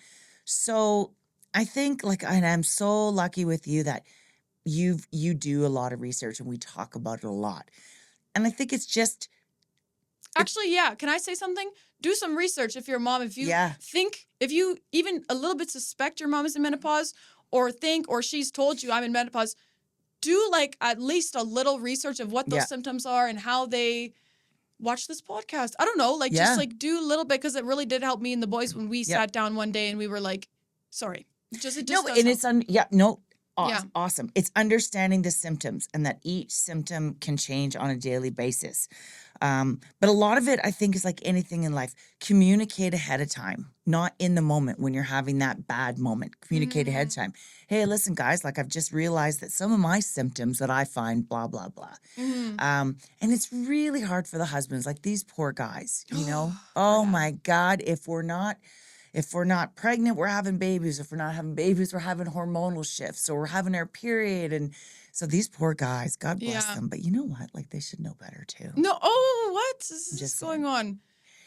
So I think and I'm so lucky with you that you do a lot of research and we talk about it a lot. And I think it's just... Actually, yeah. Can I say something? Do some research if you're a mom. If you if you even a little bit suspect your mom is in menopause or she's told you I'm in menopause, do like at least a little research of what those symptoms are and how they watch this podcast. I don't know. Just like do a little bit because it really did help me and the boys when we sat down one day and we were like, sorry. It just no, does and help. it's awesome. It's understanding the symptoms and that each symptom can change on a daily basis. But a lot of it, I think, is like anything in life. Communicate ahead of time, not in the moment when you're having that bad moment. Communicate ahead of time. Hey, listen, guys, I've just realized that some of my symptoms that I find blah, blah, blah. And it's really hard for the husbands, like these poor guys, Oh my God, if we're not pregnant, we're having babies. If we're not having babies, we're having hormonal shifts. So we're having our period. And so these poor guys, God bless them. But you know what? They should know better too. No. What is this going on?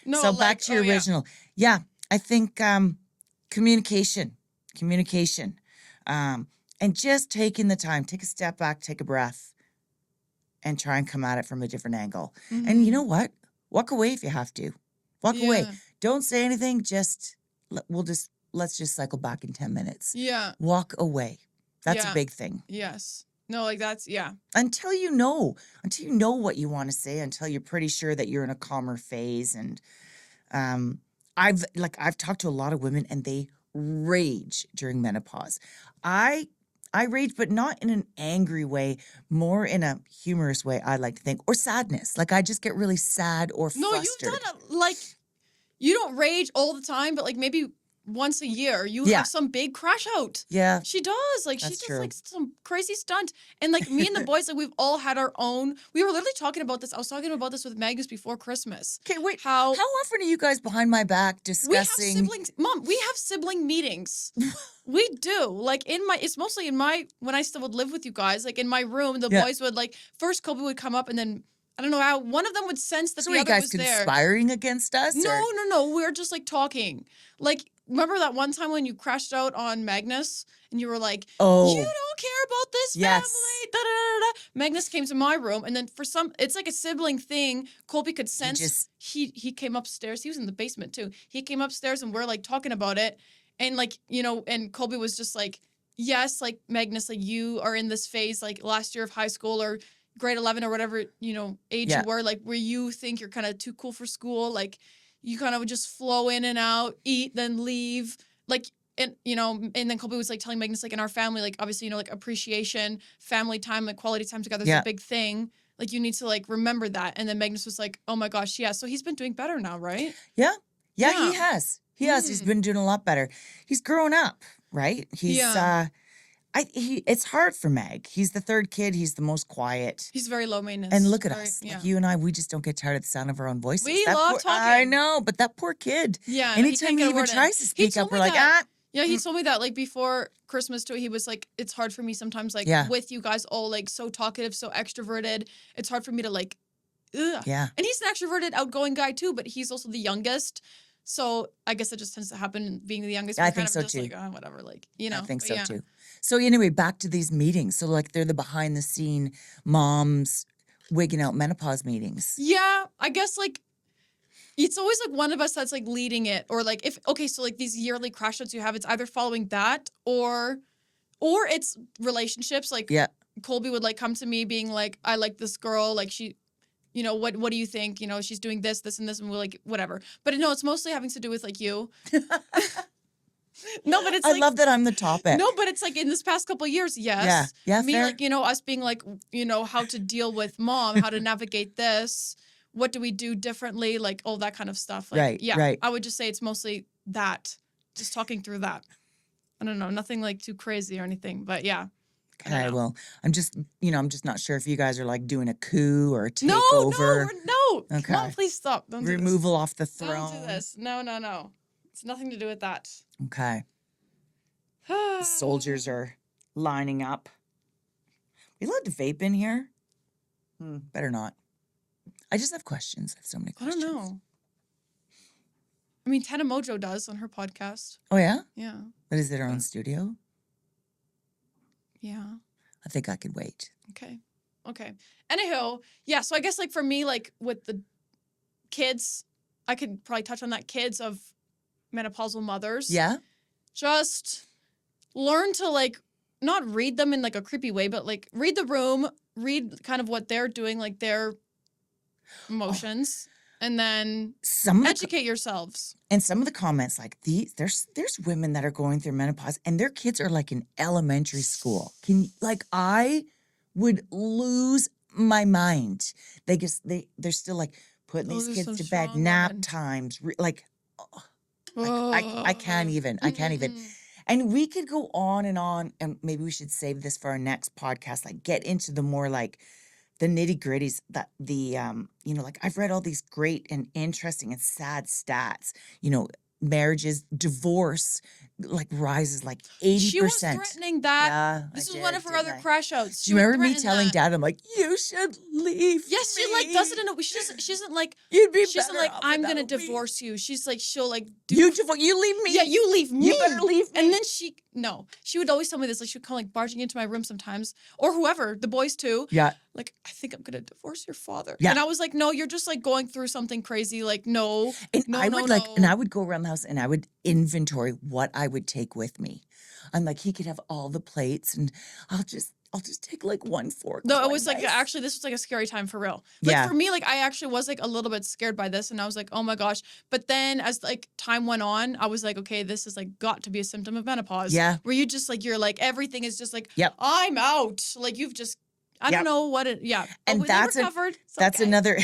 No. So back to your original. Yeah. I think communication. And just taking the time, take a step back, take a breath, and try and come at it from a different angle. And you know what? Walk away if you have to. Walk away. Don't say anything. Let's just cycle back in 10 minutes. Yeah. Walk away. That's a big thing. Yes. No, that's, Until you know what you want to say, until you're pretty sure that you're in a calmer phase. And I've talked to a lot of women and they rage during menopause. I I rage, but not in an angry way, more in a humorous way, I like to think, or sadness. Like I just get really sad or No, you've flustered. done like you don't rage all the time, but like maybe once a year you Yeah. have some big crash out. Yeah. She does. Like she That's does true. like some crazy stunt. And like me and the boys, like we've all had our own. We were literally talking about this. I was talking about this with Magnus before Christmas. Okay, wait. How often are you guys behind my back we have discussing? siblings. Mom, we have sibling meetings. We do. Like it's mostly in my, when I still would live with you guys, like in my room, the Yeah. boys would like, first Kobe would come up and then, I don't know how, one of them would sense that So the are you other guys was there. conspiring against us? No, or- no. We're just like talking. Like, remember that one time when you crashed out on Magnus and you were like, Oh. you don't care about this Yes. family. Da, da, da, da. Magnus came to my room and then it's like a sibling thing. Colby could sense he came upstairs. He was in the basement too. He came upstairs and we're like talking about it. And like, and Colby was just like, yes, like Magnus, like you are in this phase, like last year of high school or grade 11 or whatever, age Yeah. you were, like where you think you're kind of too cool for school. Like you kind of would just flow in and out, eat, then leave. Like, and, and then Colby was like telling Magnus, like in our family, like obviously, like appreciation, family time, like quality time together is Yeah. a big thing. Like you need to like remember that. And then Magnus was like, oh my gosh, yeah. So he's been doing better now, right? Yeah. Yeah, Yeah. he has. He has. He's Mm. been doing a lot better. He's grown up, right? He's Yeah. it's hard for Meg. He's the third kid. He's the most quiet. He's very low maintenance. And look at very- us. Yeah. Like you and I, we just don't get tired of the sound of our own voices. We That love poor- talking. I know, but that poor kid. Yeah. no, he Anytime can't he get a even word in. tries to He speak told up, me we're like, that. Yeah, he told me that like before Christmas too. He was like, it's hard for me sometimes, like Yeah. with you guys all like so talkative, so extroverted. It's hard for me to like, ugh. yeah. And he's an extroverted, outgoing guy too, but he's also the youngest. So I guess it just tends to happen being the youngest. Yeah, I we're think kind so of just too. like, oh, whatever, like, I think but so yeah. too. So anyway, back to these meetings. So like they're the behind the scene moms wigging out menopause meetings. Yeah, I guess like it's always like one of us that's like leading it, or like so like these yearly crash outs you have, it's either following that or it's relationships. Like Yeah. Colby would like come to me being like, I like this girl, like she, what do you think? She's doing this, and this, and we're like, whatever. But no, it's mostly having to do with like you. No, but it's I like, love that I'm the topic. no, but it's like in this past couple of years, yes. Yeah, Me, fair. like, us being like, how to deal with mom, how to navigate this, what do we do differently, like all that kind of stuff. Like, Right, yeah, right. I would just say it's mostly that, just talking through that. I don't know, nothing like too crazy or anything, but yeah. I don't Okay, know. well, I'm just not sure if you guys are like doing a coup or a No, takeover. no. Okay. Mom, please stop. Don't Removal off the do this. throne. Don't do this. No. It's nothing to do with that. Okay. The soldiers are lining up. We allowed to vape in here? Better not. I just have questions. I have so many I don't questions. know. I mean, Tana Mojo does on her podcast. Oh yeah? Yeah. But is it her own studio? Yeah. I think I could wait. Okay. Anyhow, yeah, so I guess like for me, like with the kids, I could probably touch on that, kids of menopausal mothers. Yeah? Just learn to like not read them in like a creepy way, but like read the room, read kind of what they're doing, like their emotions, and then educate yourselves. And some of the comments like there's women that are going through menopause and their kids are like in elementary school. I would lose my mind. They're still like putting these Those are kids some to bed, strong nap women. times, I can't even. I can't even. And we could go on, and maybe we should save this for our next podcast. Like, get into the more like the nitty gritties. That like I've read all these great and interesting and sad stats. Marriages, divorce, like rises like 80%. She was threatening that. Yeah, This I is one did, of her didn't other I? crash outs. Do you remember me telling Dad? I'm like, you should leave. Yes, she me. like does it in a way. She isn't like, You'd be she isn't better like, off I'm gonna without me. divorce you. She's like, she'll like do. You leave me. Yeah, you leave me. You better leave me. And then she would always tell me this. Like she would come like barging into my room sometimes, or whoever, the boys too. Yeah. Like, I think I'm gonna divorce your father. Yeah. And I was like, no, you're just like going through something crazy. Like, no. And no, I no, would no. and I would go around the house and I would inventory what I would take with me. I'm like, he could have all the plates and I'll just take like 1 fork. No, of it my was like, knife." actually, this was like a scary time for real. Like Yeah. for me, like I actually was like a little bit scared by this and I was like, oh my gosh. But then as like time went on, I was like, okay, this is like got to be a symptom of menopause. Yeah. Where you just like, you're like, everything is just like, Yep. I'm out. Like you've just, I don't Yep. know what it, yeah. And But they that's recovered. It's that's okay. another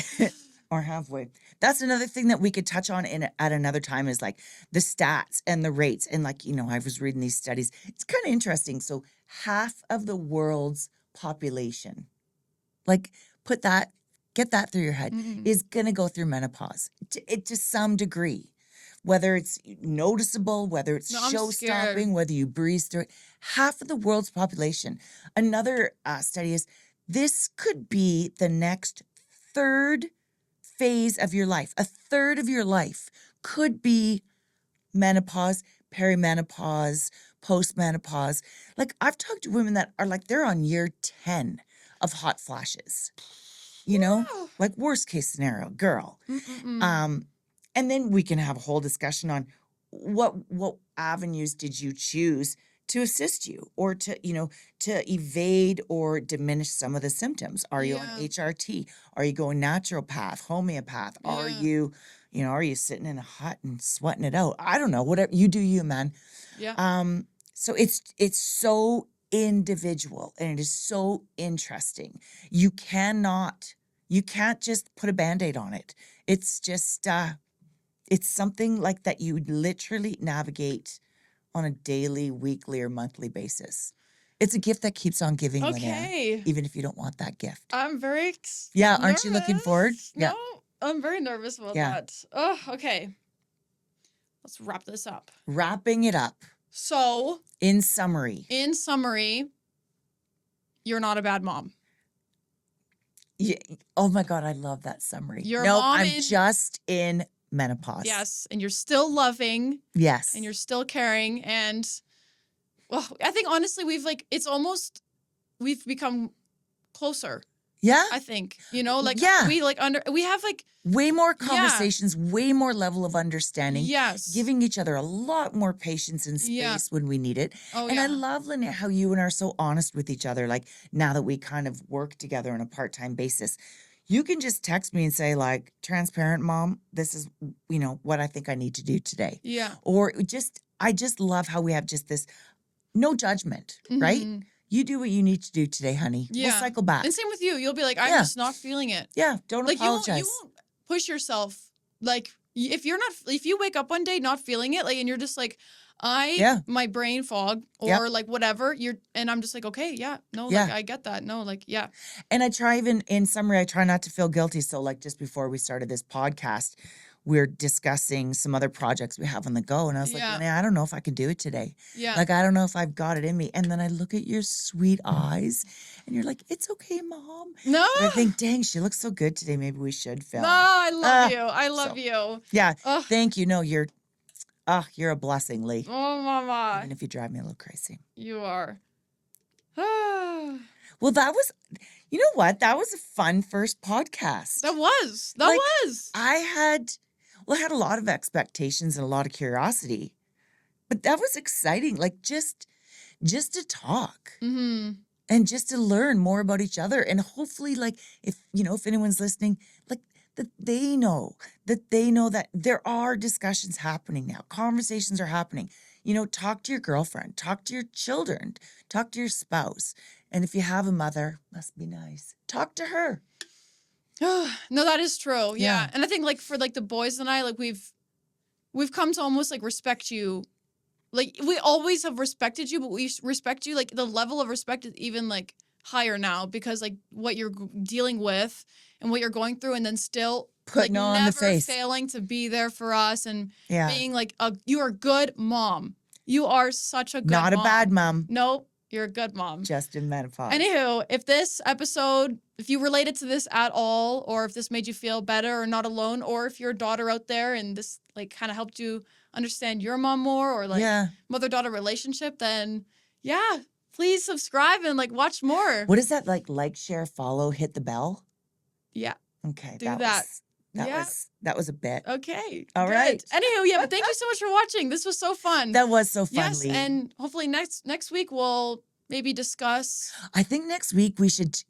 or halfway. That's another thing that we could touch on at another time is like the stats and the rates. And like, I was reading these studies. It's kind of interesting. So half of the world's population, like get that through your head, Mhm. is going to go through menopause to some degree. Whether it's noticeable, whether it's No, I'm show scared. stopping, whether you breeze through it, half of the world's population. Another study is this could be the next third phase of your life. A third of your life could be menopause, perimenopause, postmenopause. Like I've talked to women that are like they're on year 10 of hot flashes. Wow. Like worst case scenario, girl. Mm-mm-mm. And then we can have a whole discussion on what avenues did you choose to assist you or to evade or diminish some of the symptoms. Are you on Yeah. HRT? Are you going naturopath, homeopath? Are Yeah. you sitting in a hut and sweating it out? I don't know. Whatever you do, you man. Yeah. So it's so individual and it is so interesting. You can't just put a Band-Aid on it. It's just it's something like that you would literally navigate on a daily, weekly, or monthly basis. It's a gift that keeps on giving, Linnea, Okay. even if you don't want that gift. I'm very Yeah, nervous. aren't you looking forward? Yeah. No, I'm very nervous about Yeah. that. Oh, okay. Let's wrap this up. Wrapping it up So, in summary. in summary, you're not a bad mom. Yeah. Oh my God, I love that summary. You're a No, mom I'm in- just in menopause. Yes, and you're still loving Yes. and you're still caring and well, I think honestly we've become closer. Yeah. I think, like Yeah. we have like Way more Yeah. conversations, way more level of understanding. yes, Giving each other a lot more patience and space Yeah. when we need it. oh And yeah, I love, Lynette, how you and I are so honest with each other. Like now that we kind of work together on a part-time basis, you can just text me and say like, transparent mom, this is, what I think I need to do today. yeah, Or I just love how we have just this no judgment, right? Mhm. You do what you need to do today, honey. We'll Yeah. cycle back. And same with you. You'll be like, I'm Yeah. just not feeling it. Yeah, don't Like apologize. you won't push yourself. Like if you wake up one day not feeling it, like, and you're just like, Yeah. my brain fog or Yep. like whatever, and I'm just like, okay, yeah, no, Yeah. like I get that. No, like, yeah. And I try even in summary, I try not to feel guilty. So like just before we started this podcast, we're discussing some other projects we have on the go. And I was Yeah. like, I don't know if I can do it today. Yeah. Like, I don't know if I've got it in me. And then I look at your sweet eyes and you're like, it's okay, mom. No. And I think, dang, she looks so good today. Maybe we should film. No, I love Ah, you. I love so- you. Yeah. Ugh. Thank you. No, you're a blessing, Lee. Oh, mama. Even if you drive me a little crazy. You are. Well, you know what? That was a fun first podcast. That was. I had a lot of expectations and a lot of curiosity, but that was exciting. Like just to talk Mm-hmm. and just to learn more about each other. And hopefully like if anyone's listening, like that they know that there are discussions happening now. Conversations are happening. Talk to your girlfriend, talk to your children, talk to your spouse. And if you have a mother, must be nice. Talk to her. No, that is true. Yeah. Yeah. And I think like for like the boys and I, like we've come to almost like respect you. Like we always have respected you, but we respect you. Like the level of respect is even like higher now because like what you're dealing with and what you're going through, and then still Putting like on the never face. failing to be there for us and Yeah. being like you are a good mom. You are such a good Not mom. a bad mom. No, you're a good mom. Just in menopause. Anywho, if this episode, if you related to this at all, or if this made you feel better or not alone, or if you're a daughter out there and this like kind of helped you understand your mom more or like yeah. mother-daughter relationship, then yeah, please subscribe and like watch more. What is that like, share, follow, hit the bell? Yeah. Okay. Do that. Yeah. That was a bit. Okay. All good. right. Anywho, yeah, but thank you so much for watching. This was so fun. That was so fun, Yes, Lee. and hopefully next week we'll maybe discuss. I think next week we should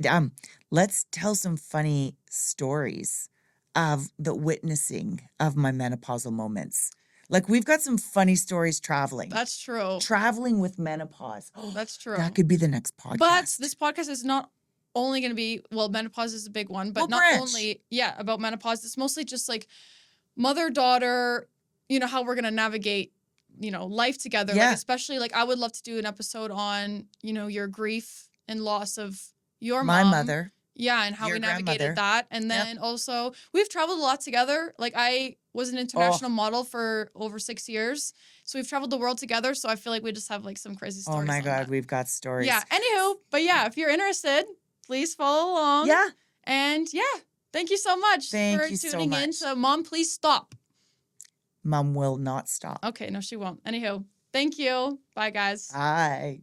let's tell some funny stories of the witnessing of my menopausal moments. Like we've got some funny stories traveling. That's true. Traveling with menopause. That's true. That could be the next podcast. But this podcast is not only going to be, well, menopause is a big one, but We'll not branch. only, about menopause. It's mostly just like mother-daughter, how we're going to navigate, life together. Yeah. Like, especially, like, I would love to do an episode on, your grief and loss of your My mom. mother. Yeah, and how Your we navigated grandmother. that. And then also, we've traveled a lot together. Like, I was an international model for over 6 years. So we've traveled the world together. So I feel like we just have, like, some crazy stories. Oh my on God, that. we've got stories. Yeah, anywho, but yeah, if you're interested, please follow along. Yeah. And yeah, thank you so much Thank for you so tuning in much. to Mom, Please Stop. Mom will not stop. Okay, no, she won't. Anywho, thank you. Bye, guys. Bye.